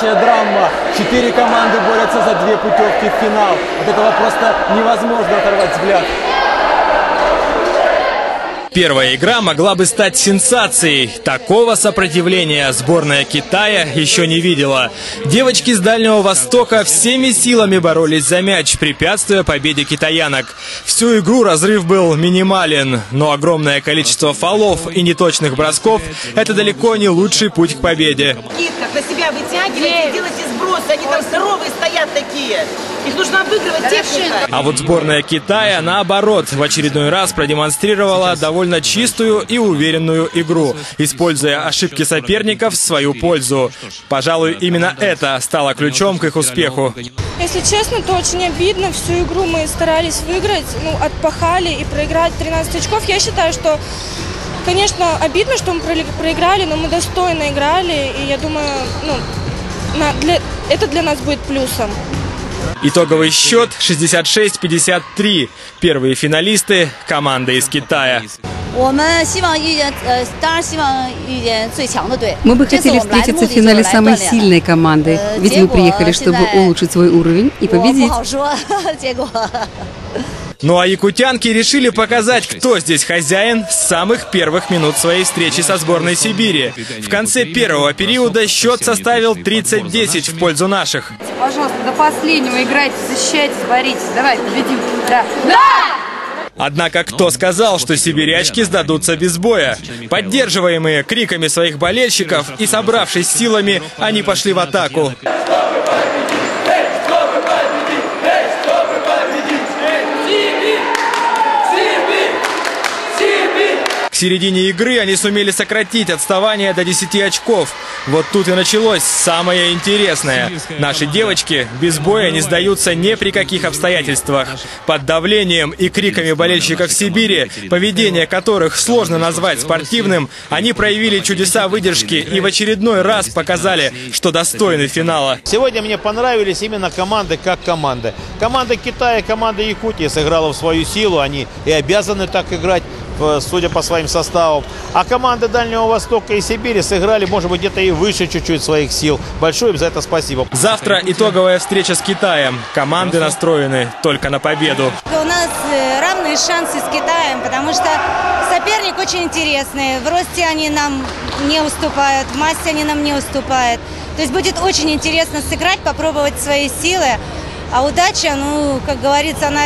настоящая драма. 4 команды борются за 2 путевки в финал. От этого просто невозможно оторвать взгляд. Первая игра могла бы стать сенсацией. Такого сопротивления сборная Китая еще не видела. Девочки с Дальнего Востока всеми силами боролись за мяч, препятствуя победе китаянок. Всю игру разрыв был минимален, но огромное количество фолов и неточных бросков – это далеко не лучший путь к победе. Как на себя вытягиваете, делайте сбросы, они там здоровые стоят такие. Их нужно обыгрывать техника. А вот сборная Китая, наоборот, в очередной раз продемонстрировала довольно чистую и уверенную игру, используя ошибки соперников в свою пользу. Пожалуй, именно это стало ключом к их успеху. Если честно, то очень обидно. Всю игру мы старались выиграть, отпахали и проиграть 13 очков. Я считаю, что, конечно, обидно, что мы проиграли, но мы достойно играли. И я думаю, это для нас будет плюсом. Итоговый счет 66-53. Первые финалисты – команда из Китая. Мы бы хотели встретиться в финале самой сильной команды, ведь мы приехали, чтобы улучшить свой уровень и победить. Ну а якутянки решили показать, кто здесь хозяин с самых первых минут своей встречи со сборной Сибири. В конце первого периода счет составил 30-10 в пользу наших. Пожалуйста, до последнего играйте, защищайтесь, боритесь. Давай, победим. Да! Однако кто сказал, что сибирячки сдадутся без боя? Поддерживаемые криками своих болельщиков и собравшись силами, они пошли в атаку. К середине игры они сумели сократить отставание до 10 очков. Вот тут и началось самое интересное. Наши девочки без боя не сдаются ни при каких обстоятельствах. Под давлением и криками болельщиков Сибири, поведение которых сложно назвать спортивным, они проявили чудеса выдержки и в очередной раз показали, что достойны финала. Сегодня мне понравились именно команды как команды. Команда Китая, команда Якутии сыграла в свою силу, они и обязаны так играть, судя по своим составам. А команды Дальнего Востока и Сибири сыграли, может быть, где-то и выше чуть-чуть своих сил. Большое им за это спасибо. Завтра итоговая встреча с Китаем. Команды настроены только на победу. У нас равные шансы с Китаем, потому что соперник очень интересный. В росте они нам не уступают, в массе они нам не уступают. То есть будет очень интересно сыграть, попробовать свои силы. А удача, как говорится, она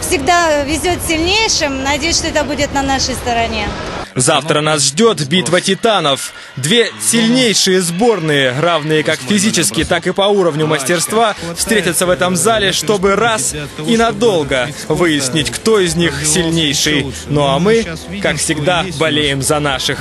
всегда везет сильнейшим. Надеюсь, что это будет на нашей стороне. Завтра нас ждет битва титанов. Две сильнейшие сборные, равные как физически, так и по уровню мастерства, встретятся в этом зале, чтобы раз и надолго выяснить, кто из них сильнейший. Ну а мы, как всегда, болеем за наших.